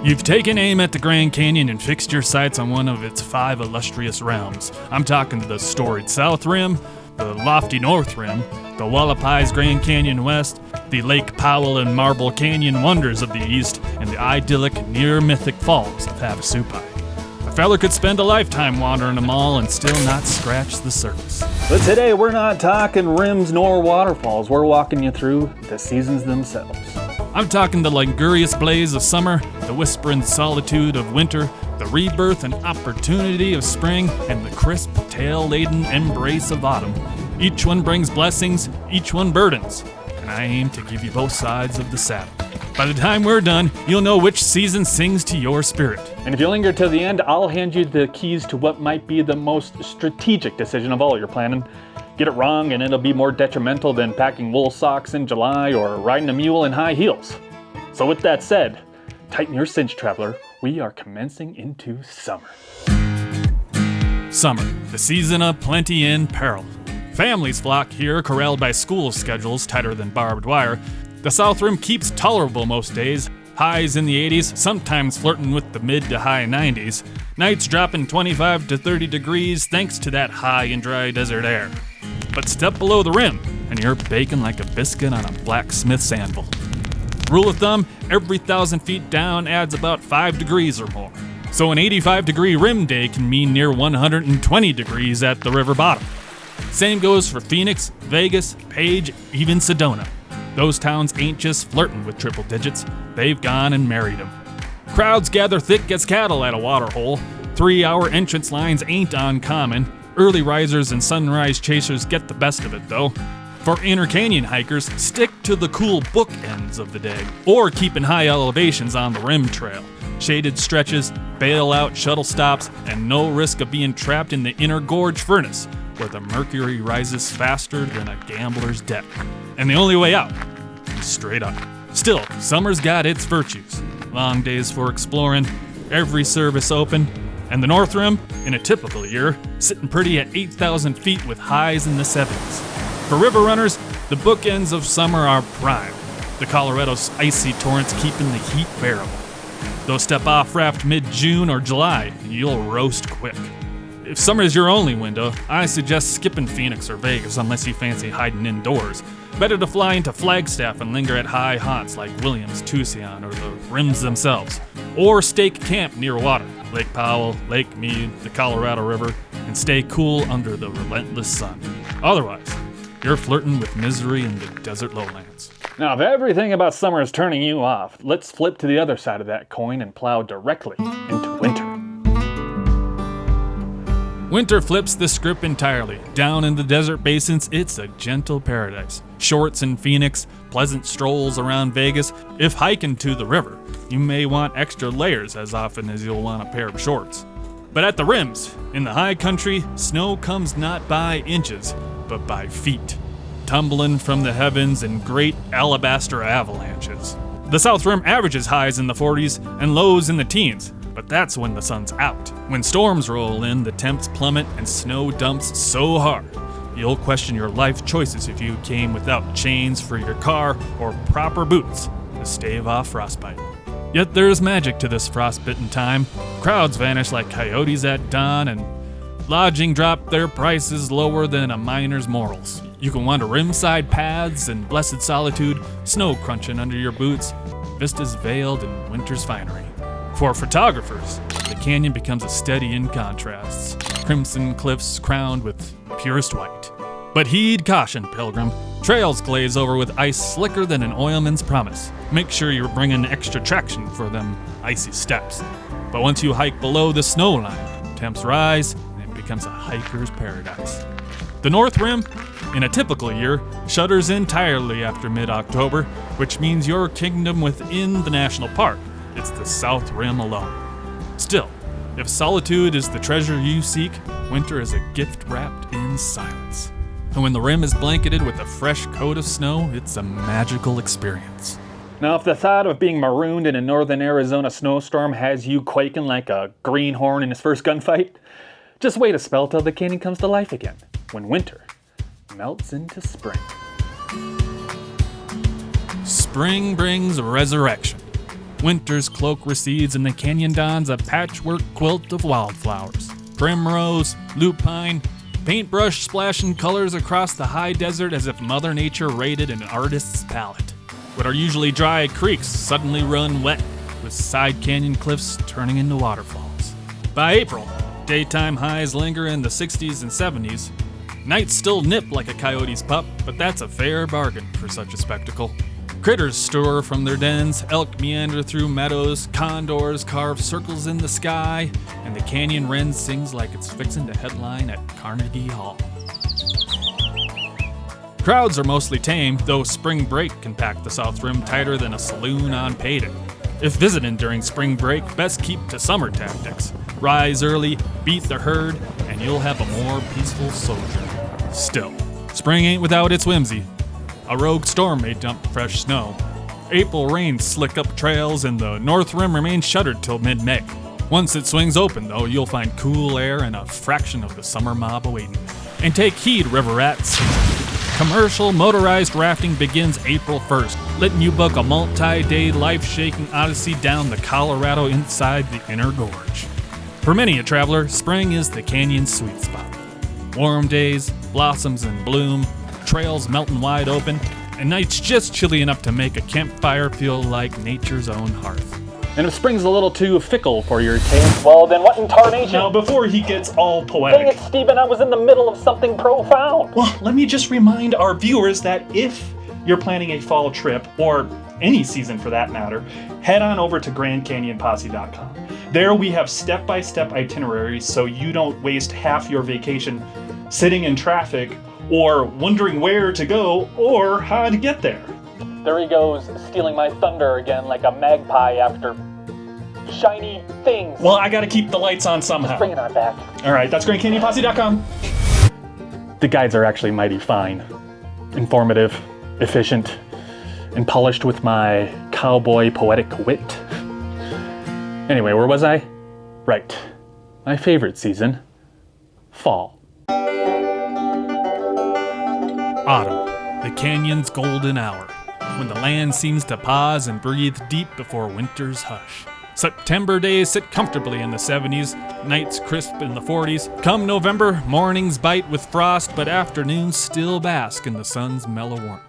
You've taken aim at the Grand Canyon and fixed your sights on one of its 5 illustrious realms. I'm talking the storied South Rim, the lofty North Rim, the Wallapi's Grand Canyon West, the Lake Powell and Marble Canyon wonders of the East, and the idyllic, near-mythic falls of Havasupai. A feller could spend a lifetime wandering them all and still not scratch the surface. But today we're not talking rims nor waterfalls. We're walking you through the seasons themselves. I'm talking the luxurious blaze of summer, the whispering solitude of winter, the rebirth and opportunity of spring, and the crisp, tail-laden embrace of autumn. Each one brings blessings, each one burdens, and I aim to give you both sides of the saddle. By the time we're done, you'll know which season sings to your spirit. And if you linger till the end, I'll hand you the keys to what might be the most strategic decision of all you're planning. Get it wrong and it'll be more detrimental than packing wool socks in July or riding a mule in high heels. So with that said, tighten your cinch, traveler. We are commencing into summer. Summer, the season of plenty and peril. Families flock here, corralled by school schedules tighter than barbed wire. The South Rim keeps tolerable most days. Highs in the 80s, sometimes flirting with the mid to high 90s. Nights dropping 25 to 30 degrees thanks to that high and dry desert air. But step below the rim, and you're baking like a biscuit on a blacksmith's anvil. Rule of thumb, every 1,000 feet down adds about 5 degrees or more. So an 85-degree rim day can mean near 120 degrees at the river bottom. Same goes for Phoenix, Vegas, Page, even Sedona. Those towns ain't just flirting with triple digits, they've gone and married them. Crowds gather thick as cattle at a waterhole. 3-hour entrance lines ain't uncommon. Early risers and sunrise chasers get the best of it, though. For inner canyon hikers, stick to the cool bookends of the day, or keep in high elevations on the rim trail. Shaded stretches, bailout shuttle stops, and no risk of being trapped in the inner gorge furnace, where the mercury rises faster than a gambler's deck. And the only way out is straight up. Still, summer's got its virtues. Long days for exploring, every service open, and the North Rim, in a typical year, sitting pretty at 8,000 feet with highs in the 70s. For river runners, the bookends of summer are prime. The Colorado's icy torrents keeping the heat bearable. Though step off raft mid-June or July, you'll roast quick. If summer is your only window, I suggest skipping Phoenix or Vegas unless you fancy hiding indoors. Better to fly into Flagstaff and linger at high haunts like Williams, Tucson, or the rims themselves. Or stake camp near water, Lake Powell, Lake Mead, the Colorado River, and stay cool under the relentless sun. Otherwise, you're flirting with misery in the desert lowlands. Now, if everything about summer is turning you off, let's flip to the other side of that coin and plow directly into winter. Winter flips the script entirely. Down in the desert basins, it's a gentle paradise. Shorts in Phoenix, pleasant strolls around Vegas. If hiking to the river, you may want extra layers as often as you'll want a pair of shorts. But at the rims, in the high country, snow comes not by inches, but by feet, tumbling from the heavens in great alabaster avalanches. The South Rim averages highs in the 40s and lows in the teens, but that's when the sun's out. When storms roll in, the temps plummet and snow dumps so hard, you'll question your life choices if you came without chains for your car or proper boots to stave off frostbite. Yet there's magic to this frostbitten time. Crowds vanish like coyotes at dawn, and lodging drop their prices lower than a miner's morals. You can wander rimside paths in blessed solitude, snow crunching under your boots, vistas veiled in winter's finery. For photographers, the canyon becomes a study in contrasts, crimson cliffs crowned with purest white. But heed caution, pilgrim. Trails glaze over with ice slicker than an oilman's promise. Make sure you're bringing extra traction for them icy steps. But once you hike below the snow line, temps rise and it becomes a hiker's paradise. The North Rim, in a typical year, shutters entirely after mid-October, which means your kingdom within the national park. It's the South Rim alone. Still, if solitude is the treasure you seek, winter is a gift wrapped in silence. And when the rim is blanketed with a fresh coat of snow, it's a magical experience. Now, if the thought of being marooned in a northern Arizona snowstorm has you quaking like a greenhorn in his first gunfight, just wait a spell till the canyon comes to life again, when winter melts into spring. Spring brings resurrection. Winter's cloak recedes and the canyon dons a patchwork quilt of wildflowers. Primrose, lupine, paintbrush splashing colors across the high desert as if Mother Nature raided an artist's palette. What are usually dry creeks suddenly run wet, with side canyon cliffs turning into waterfalls. By April, daytime highs linger in the 60s and 70s. Nights still nip like a coyote's pup, but that's a fair bargain for such a spectacle. Critters stir from their dens, elk meander through meadows, condors carve circles in the sky, and the canyon wren sings like it's fixing to headline at Carnegie Hall. Crowds are mostly tame, though spring break can pack the South Rim tighter than a saloon on payday. If visiting during spring break, best keep to summer tactics. Rise early, beat the herd, and you'll have a more peaceful sojourn. Still, spring ain't without its whimsy. A rogue storm may dump fresh snow. April rains slick up trails, and the North Rim remains shuttered till mid-May. Once it swings open, though, you'll find cool air and a fraction of the summer mob awaiting. And take heed, river rats. Commercial motorized rafting begins April 1st, letting you book a multi-day life-shaking odyssey down the Colorado inside the Inner Gorge. For many a traveler, spring is the canyon's sweet spot. Warm days, blossoms in bloom, trails melting wide open, and nights just chilly enough to make a campfire feel like nature's own hearth. And if spring's a little too fickle for your taste, well then what in tarnation? Now, before he gets all Dang poetic, it, Stephen, I was in the middle of something profound. well, let me just remind our viewers that if you're planning a fall trip, or any season for that matter, head on over to GrandCanyonPosse.com. There we have step-by-step itineraries so you don't waste half your vacation sitting in traffic or wondering where to go or how to get there. There he goes, stealing my thunder again like a magpie after shiny things. Well, I gotta keep the lights on somehow. Bring it on back. All right, that's GrandCanyonPosse.com. The guides are actually mighty fine. Informative, efficient, and polished with my cowboy poetic wit. Anyway, where was I? Right. My favorite season, fall. Autumn, the canyon's golden hour, when the land seems to pause and breathe deep before winter's hush. September days sit comfortably in the 70s, nights crisp in the 40s. Come November, mornings bite with frost, but afternoons still bask in the sun's mellow warmth.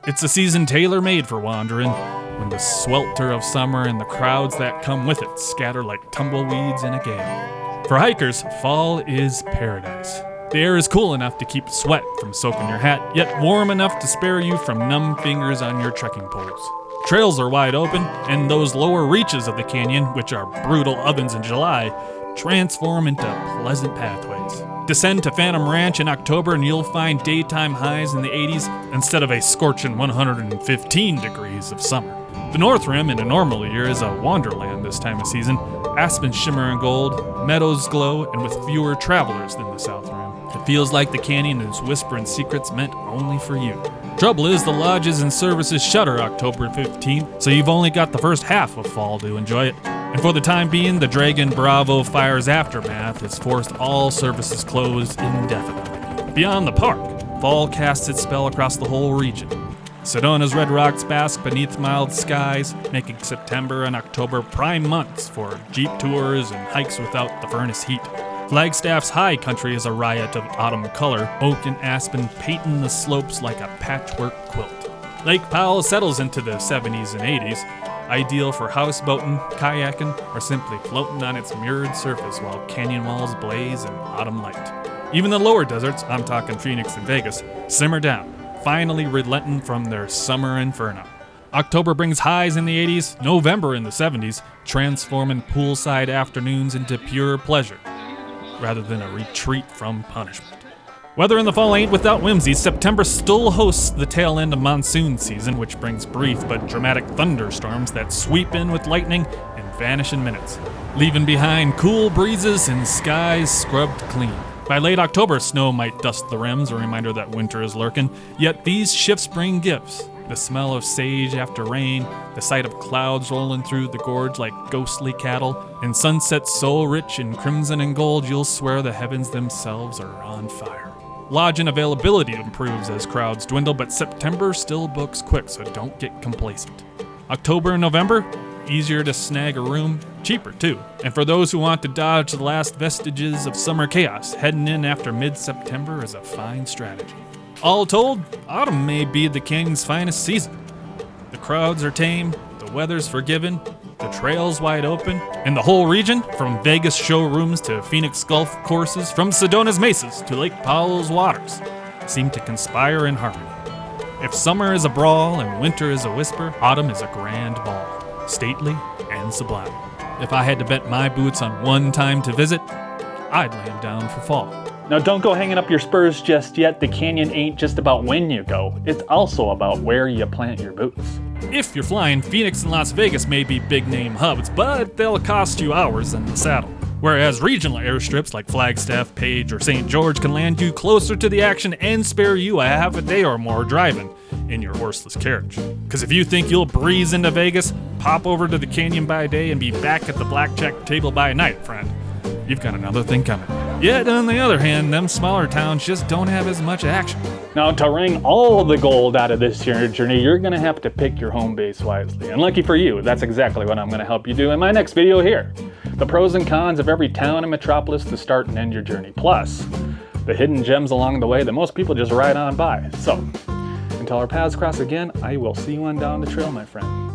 It's a season tailor-made for wandering, when the swelter of summer and the crowds that come with it scatter like tumbleweeds in a gale. For hikers, fall is paradise. The air is cool enough to keep sweat from soaking your hat, yet warm enough to spare you from numb fingers on your trekking poles. Trails are wide open, and those lower reaches of the canyon, which are brutal ovens in July, transform into pleasant pathways. Descend to Phantom Ranch in October and you'll find daytime highs in the 80s instead of a scorching 115 degrees of summer. The North Rim in a normal year is a wonderland this time of season. Aspens shimmer in gold, meadows glow, and with fewer travelers than the South Rim. It feels like the canyon is whispering secrets meant only for you. Trouble is, the lodges and services shutter October 15th, so you've only got the first half of fall to enjoy it. And for the time being, the Dragon Bravo fire's aftermath has forced all services closed indefinitely. Beyond the park, fall casts its spell across the whole region. Sedona's red rocks bask beneath mild skies, making September and October prime months for jeep tours and hikes without the furnace heat. Flagstaff's high country is a riot of autumn color, oak and aspen painting the slopes like a patchwork quilt. Lake Powell settles into the 70s and 80s, ideal for houseboating, kayaking, or simply floating on its mirrored surface while canyon walls blaze in autumn light. Even the lower deserts, I'm talking Phoenix and Vegas, simmer down, finally relenting from their summer inferno. October brings highs in the 80s, November in the 70s, transforming poolside afternoons into pure pleasure, rather than a retreat from punishment. Weather in the fall ain't without whimsy. September still hosts the tail end of monsoon season, which brings brief but dramatic thunderstorms that sweep in with lightning and vanish in minutes, leaving behind cool breezes and skies scrubbed clean. By late October, snow might dust the rims, a reminder that winter is lurking, yet these shifts bring gifts. The smell of sage after rain, the sight of clouds rolling through the gorge like ghostly cattle, and sunsets so rich in crimson and gold you'll swear the heavens themselves are on fire. Lodgin availability improves as crowds dwindle, but September still books quick, so don't get complacent. October and November, Easier to snag a room, cheaper too. And for those who want to dodge the last vestiges of summer chaos, heading in after mid-September is a fine strategy. All told, autumn may be the canyon's finest season. The crowds are tame, the weather's forgiving, the trail's wide open, and the whole region, from Vegas showrooms to Phoenix golf courses, from Sedona's mesas to Lake Powell's waters, seem to conspire in harmony. If summer is a brawl and winter is a whisper, autumn is a grand ball. Stately and sublime. If I had to bet my boots on one time to visit, I'd lay 'em down for fall. Now don't go hanging up your spurs just yet. The canyon ain't just about when you go. It's also about where you plant your boots. If you're flying, Phoenix and Las Vegas may be big name hubs, but they'll cost you hours in the saddle. Whereas regional airstrips like Flagstaff, Page, or St. George can land you closer to the action and spare you a half a day or more driving in your horseless carriage. Because if you think you'll breeze into Vegas, pop over to the canyon by day and be back at the blackjack table by night, friend. You've got another thing coming. Yet, on the other hand, them smaller towns just don't have as much action. Now, to wring all the gold out of this here journey, you're gonna have to pick your home base wisely. And lucky for you, that's exactly what I'm gonna help you do in my next video here. The pros and cons of every town and metropolis to start and end your journey. Plus, the hidden gems along the way that most people just ride on by. So, until our paths cross again, I will see you on down the trail, my friend.